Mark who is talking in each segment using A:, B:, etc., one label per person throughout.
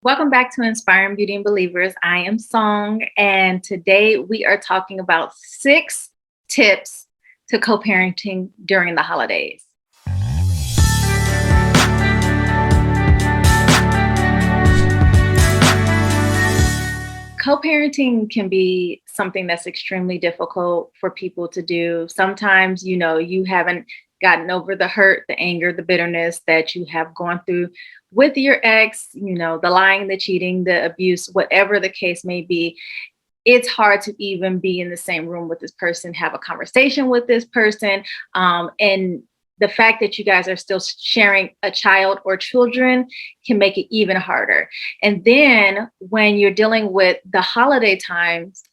A: Welcome back to Inspiring Beauty and Believers. I am Song, and today we are talking about 6 tips to co parenting during the holidays. Co parenting can be something that's extremely difficult for people to do. Sometimes, you haven't gotten over the hurt, the anger, the bitterness that you have gone through with your ex, the lying, the cheating, the abuse, whatever the case may be. It's hard to even be in the same room with this person, have a conversation with this person. And the fact that you guys are still sharing a child or children can make it even harder. And then when you're dealing with the holiday times,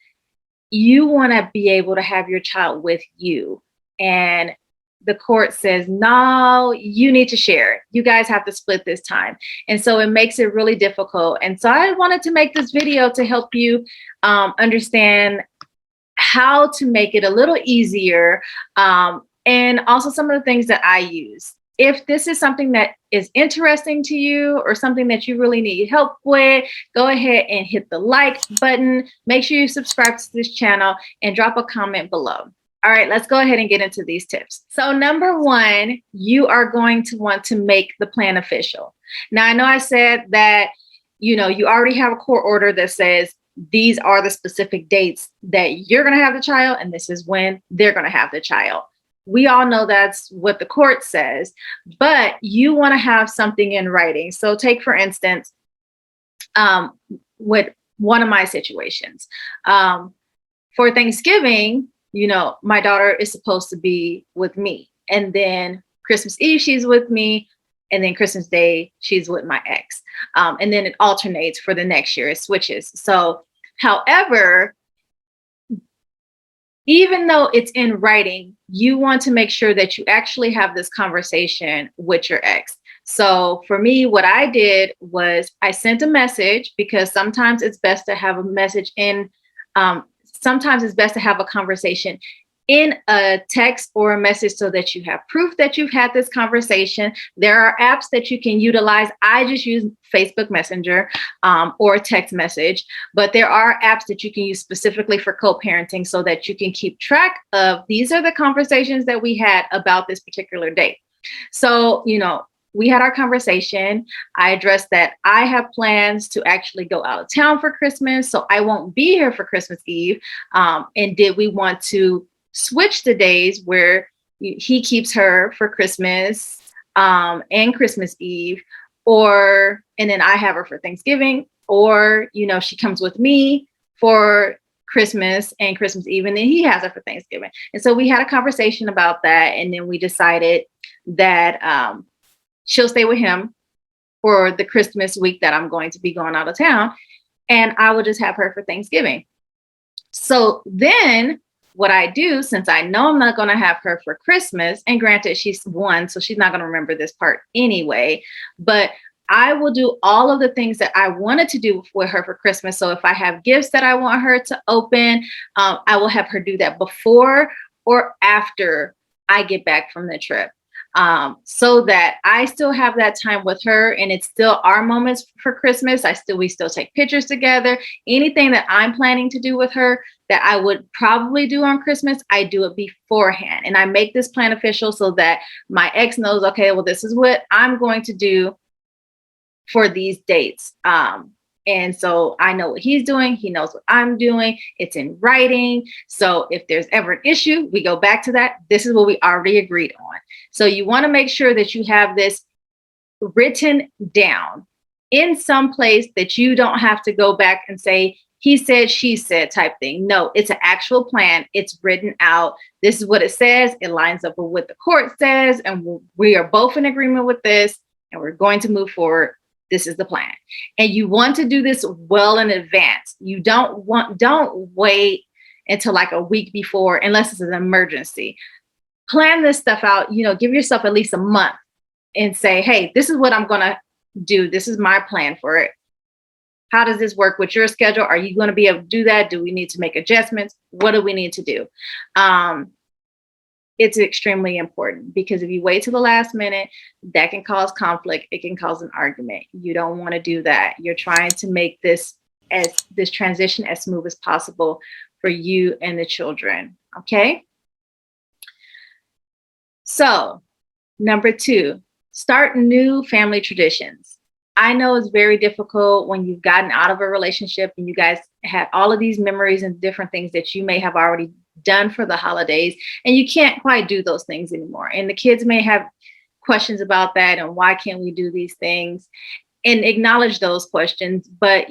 A: you want to be able to have your child with you. And the court says, no, you need to share. You guys have to split this time. And so it makes it really difficult. And so I wanted to make this video to help you understand how to make it a little easier, and also some of the things that I use. If this is something that is interesting to you or something that you really need help with, go ahead and hit the like button. Make sure you subscribe to this channel and drop a comment below. All right, let's go ahead and get into these tips. So number one, you are going to want to make the plan official. Now, I know I said that, you already have a court order that says these are the specific dates that you're going to have the child, and this is when they're going to have the child. We all know that's what the court says, but you want to have something in writing. So take, for instance, with one of my situations, for Thanksgiving, my daughter is supposed to be with me. And then Christmas Eve, she's with me. And then Christmas Day, she's with my ex. And then it alternates for the next year, it switches. So, however, even though it's in writing, you want to make sure that you actually have this conversation with your ex. So for me, what I did was I sent a message, because sometimes it's best to have a message in, sometimes it's best to have a conversation in a text or a message so that you have proof that you've had this conversation. There are apps that you can utilize. I just use Facebook Messenger or text message, but there are apps that you can use specifically for co-parenting so that you can keep track of, these are the conversations that we had about this particular date. So, we had our conversation. I addressed that I have plans to actually go out of town for Christmas, so I won't be here for Christmas Eve. And did we want to switch the days where he keeps her for Christmas and Christmas Eve, and then I have her for Thanksgiving, or, she comes with me for Christmas and Christmas Eve, and then he has her for Thanksgiving. And so we had a conversation about that. And then we decided that she'll stay with him for the Christmas week that I'm going to be going out of town, and I will just have her for Thanksgiving. So then what I do, since I know I'm not going to have her for Christmas, and granted, she's 1, so she's not going to remember this part anyway, but I will do all of the things that I wanted to do with her for Christmas. So if I have gifts that I want her to open, I will have her do that before or after I get back from the trip. So that I still have that time with her, and it's still our moments for Christmas. We still take pictures together. Anything that I'm planning to do with her that I would probably do on Christmas, I do it beforehand. And I make this plan official so that my ex knows, okay, well, this is what I'm going to do for these dates. And so I know what he's doing. He knows what I'm doing. It's in writing. So if there's ever an issue, we go back to that. This is what we already agreed on. So you want to make sure that you have this written down in some place that you don't have to go back and say, he said, she said type thing. No, it's an actual plan. It's written out. This is what it says. It lines up with what the court says. And we are both in agreement with this, and we're going to move forward. This is the plan. And you want to do this well in advance. You don't wait until like a week before, unless it's an emergency. Plan this stuff out, give yourself at least a month and say, hey, this is what I'm going to do. This is my plan for it. How does this work with your schedule? Are you going to be able to do that? Do we need to make adjustments? What do we need to do? it's extremely important, because if you wait till the last minute, that can cause conflict. It can cause an argument. You don't want to do that. You're trying to make this transition as smooth as possible for you and the children. Okay. So, number two, start new family traditions. I know it's very difficult when you've gotten out of a relationship and you guys had all of these memories and different things that you may have already done for the holidays, and you can't quite do those things anymore. And the kids may have questions about that and why can't we do these things, and acknowledge those questions. But,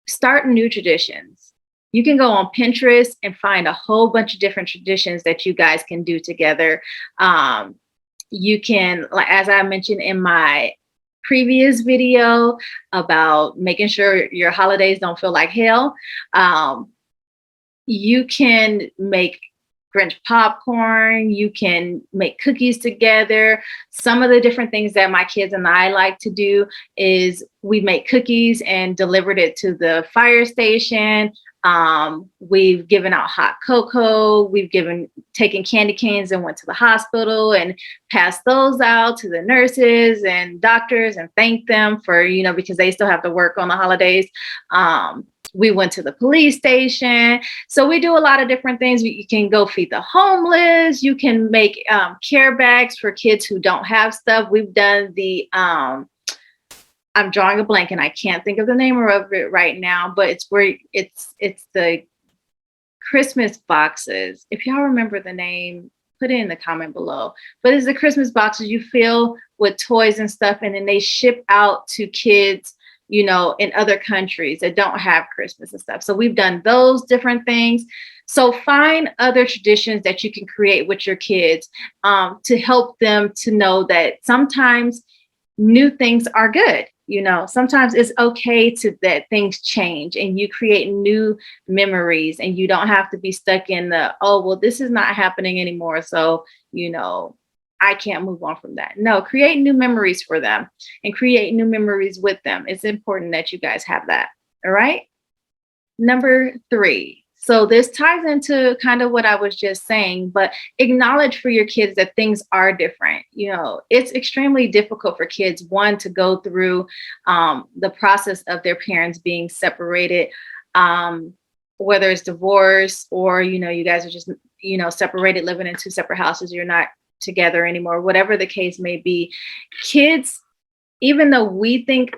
A: start new traditions. You can go on Pinterest and find a whole bunch of different traditions that you guys can do together. You can, like, as I mentioned in my previous video about making sure your holidays don't feel like hell, you can make Grinch popcorn. You can make cookies together. Some of the different things that my kids and I like to do is we make cookies and delivered it to the fire station. We've given out hot cocoa. We've taken candy canes and went to the hospital and passed those out to the nurses and doctors and thanked them for, because they still have to work on the holidays. We went to the police station. So we do a lot of different things. You can go feed the homeless. You can make care bags for kids who don't have stuff. We've done I'm drawing a blank and I can't think of the name of it right now, but it's the Christmas boxes. If y'all remember the name, put it in the comment below. But it's the Christmas boxes you fill with toys and stuff, and then they ship out to kids, in other countries that don't have Christmas and stuff. So we've done those different things. So find other traditions that you can create with your kids to help them to know that sometimes new things are good. Sometimes it's okay that things change and you create new memories, and you don't have to be stuck in this is not happening anymore. So, I can't move on from that. No, create new memories for them and create new memories with them. It's important that you guys have that. All right. Number three. So this ties into kind of what I was just saying, but acknowledge for your kids that things are different. It's extremely difficult for kids, one, to go through the process of their parents being separated, whether it's divorce or, you guys are just, separated, living in two separate houses. You're not together anymore, whatever the case may be. Kids, even though we think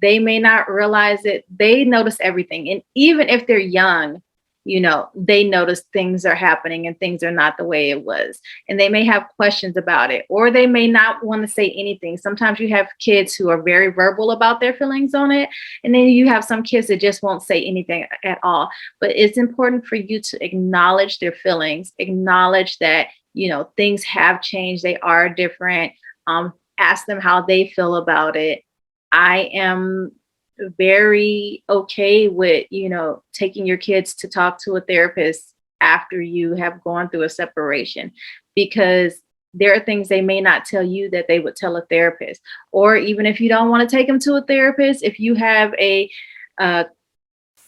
A: they may not realize it, they notice everything. And even if they're young, they notice things are happening and things are not the way it was. And they may have questions about it, or they may not want to say anything. Sometimes you have kids who are very verbal about their feelings on it. And then you have some kids that just won't say anything at all. But it's important for you to acknowledge their feelings, acknowledge that, things have changed. They are different. Ask them how they feel about it. I am very okay with, taking your kids to talk to a therapist after you have gone through a separation, because there are things they may not tell you that they would tell a therapist. Or even if you don't want to take them to a therapist, if you have a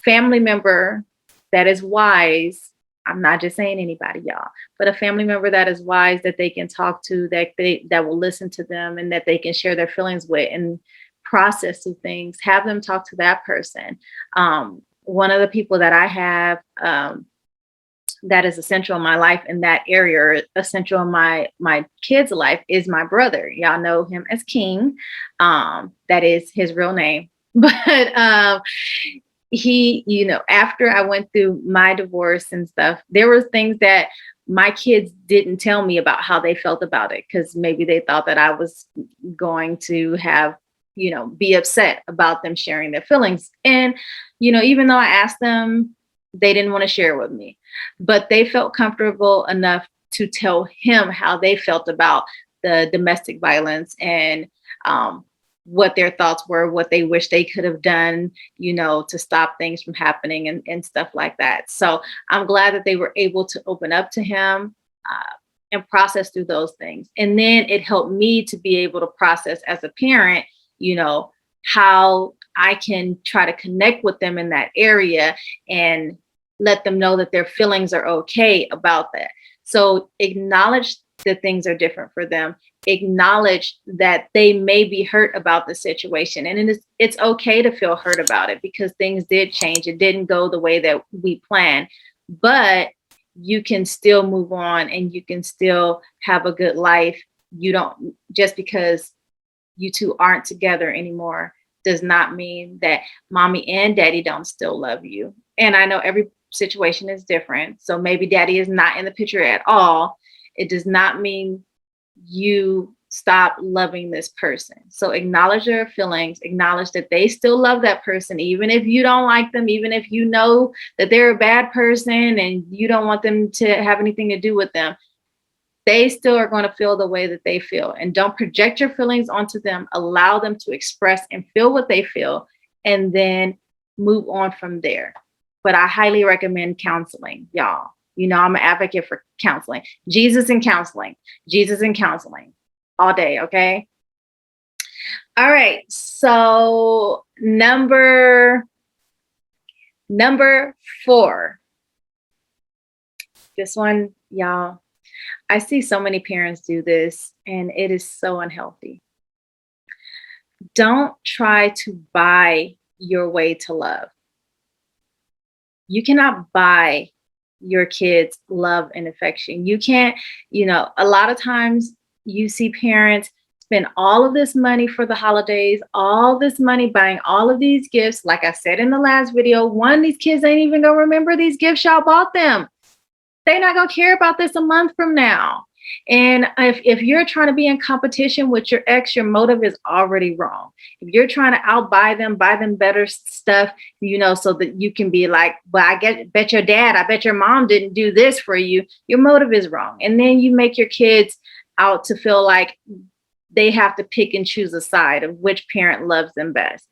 A: family member that is wise, I'm not just saying anybody, y'all, but a family member that is wise, that they can talk to, that will listen to them, and that they can share their feelings with and process through things, have them talk to that person. One of the people that I have that is essential in my life in that area, or essential in my kids' life, is my brother. Y'all know him as King. That is his real name. But he, after I went through my divorce and stuff, there were things that my kids didn't tell me about how they felt about it, because maybe they thought that I was going to have, be upset about them sharing their feelings. And, even though I asked them, they didn't want to share with me, but they felt comfortable enough to tell him how they felt about the domestic violence and what their thoughts were, what they wish they could have done, to stop things from happening and stuff like that. So I'm glad that they were able to open up to him and process through those things. And then it helped me to be able to process as a parent, how I can try to connect with them in that area and let them know that their feelings are okay about that. So acknowledge that things are different for them. Acknowledge that they may be hurt about the situation. And it's okay to feel hurt about it because things did change. It didn't go the way that we planned. But you can still move on and you can still have a good life. You don't, just because you two aren't together anymore does not mean that mommy and daddy don't still love you. And I know every situation is different. So maybe daddy is not in the picture at all. It does not mean you stop loving this person. So acknowledge their feelings, acknowledge that they still love that person, even if you don't like them, even if you know that they're a bad person and you don't want them to have anything to do with them. They still are going to feel the way that they feel. And don't project your feelings onto them. Allow them to express and feel what they feel, and then move on from there. But I highly recommend counseling, y'all. You know, I'm an advocate for counseling. Jesus and counseling. Jesus and counseling all day, okay? All right. So number 4. This one, y'all, I see so many parents do this, and it is so unhealthy. Don't try to buy your way to love. You cannot buy your kids' love and affection. You can't, a lot of times you see parents spend all of this money for the holidays, all this money buying all of these gifts. Like I said in the last video, these kids ain't even gonna remember these gifts y'all bought them. They're not going to care about this a month from now. And if you're trying to be in competition with your ex, your motive is already wrong. If you're trying to outbuy them, buy them better stuff, so that you can be like, well, I bet your dad, I bet your mom didn't do this for you. Your motive is wrong. And then you make your kids out to feel like they have to pick and choose a side of which parent loves them best.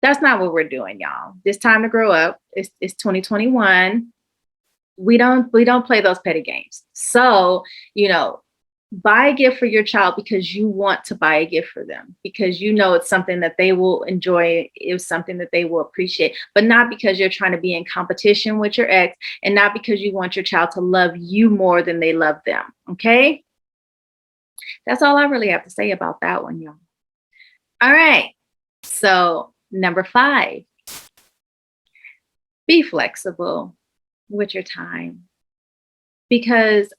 A: That's not what we're doing, y'all. It's time to grow up. It's 2021. We don't play those petty games. So, buy a gift for your child because you want to buy a gift for them, because it's something that they will enjoy. It's something that they will appreciate, but not because you're trying to be in competition with your ex, and not because you want your child to love you more than they love them. Okay. That's all I really have to say about that one, y'all. All right. So number 5, be flexible with your time, because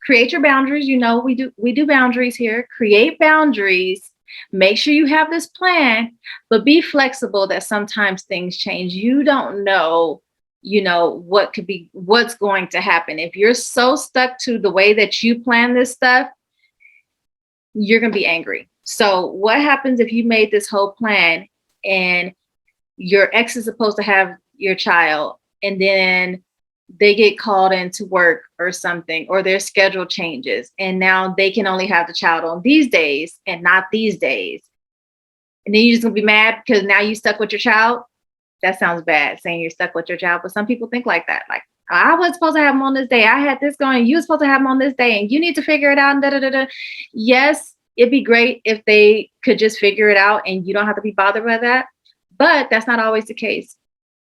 A: create your boundaries. We do boundaries here. Create boundaries. Make sure you have this plan, but be flexible that sometimes things change. You don't know, what's going to happen. If you're so stuck to the way that you plan this stuff, you're going to be angry. So what happens if you made this whole plan and your ex is supposed to have your child, and then they get called into work or something, or their schedule changes, and now they can only have the child on these days and not these days? And then you're just gonna be mad because now you stuck with your child? That sounds bad, saying you're stuck with your child, but some people think like that. Like, I was supposed to have them on this day. I had this going. You were supposed to have them on this day, and you need to figure it out. And da da da da. Yes, it'd be great if they could just figure it out, and you don't have to be bothered by that. But that's not always the case.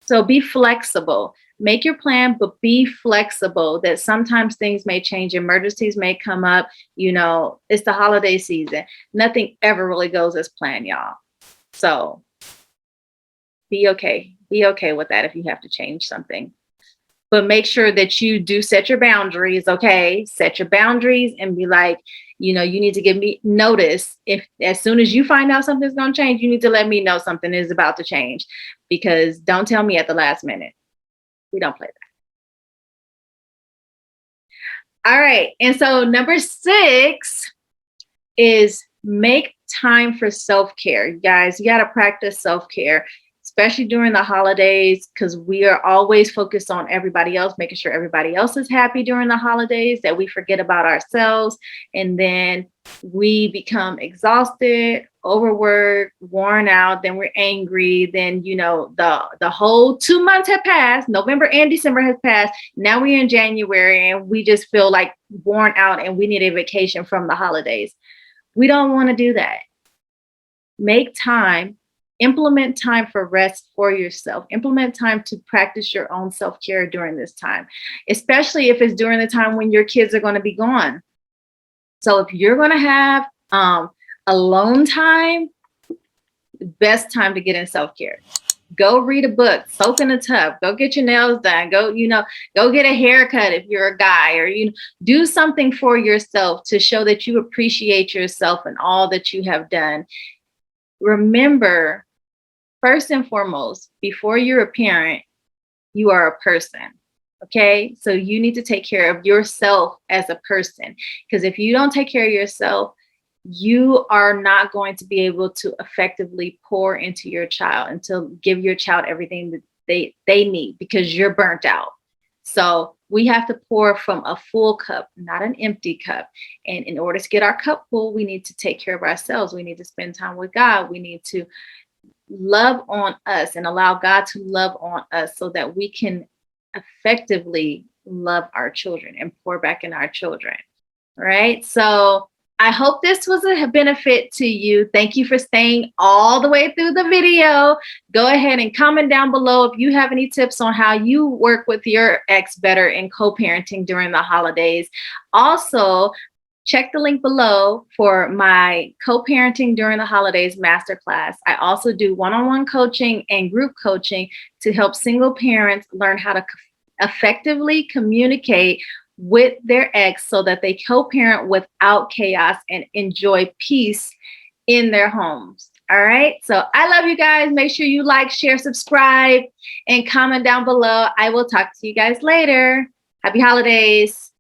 A: So be flexible. Make your plan, but be flexible that sometimes things may change. Emergencies may come up. It's the holiday season. Nothing ever really goes as planned, y'all. So be okay. Be okay with that if you have to change something. But make sure that you do set your boundaries, okay? Set your boundaries and be like, you need to give me notice. If as soon as you find out something's going to change, you need to let me know something is about to change, because don't tell me at the last minute. We don't play that. All right. And so number 6 is make time for self-care. You guys, you got to practice self-care, especially during the holidays, because we are always focused on everybody else, making sure everybody else is happy during the holidays, that we forget about ourselves. And then we become exhausted, overworked, worn out, then we're angry. Then, the whole 2 months have passed. November and December has passed. Now we're in January and we just feel like worn out and we need a vacation from the holidays. We don't want to do that. Make time Implement time for rest for yourself. Implement time to practice your own self-care during this time, especially if it's during the time when your kids are going to be gone. So if you're going to have alone time, best time to get in self-care. Go read a book, soak in a tub, go get your nails done, go get a haircut if you're a guy, or do something for yourself to show that you appreciate yourself and all that you have done. Remember, first and foremost, before you're a parent, you are a person. Okay, so you need to take care of yourself as a person, because if you don't take care of yourself, you are not going to be able to effectively pour into your child and to give your child everything that they need, because you're burnt out. So we have to pour from a full cup, not an empty cup. And in order to get our cup full, we need to take care of ourselves. We need to spend time with God. We need to love on us and allow God to love on us so that we can effectively love our children and pour back in our children. All right. So I hope this was a benefit to you. Thank you for staying all the way through the video. Go ahead and comment down below if you have any tips on how you work with your ex better in co-parenting during the holidays. Also, check the link below for my co-parenting during the holidays masterclass. I also do one-on-one coaching and group coaching to help single parents learn how to effectively communicate with their ex so that they co-parent without chaos and enjoy peace in their homes. All right. So I love you guys. Make sure you like, share, subscribe, and comment down below. I will talk to you guys later. Happy holidays.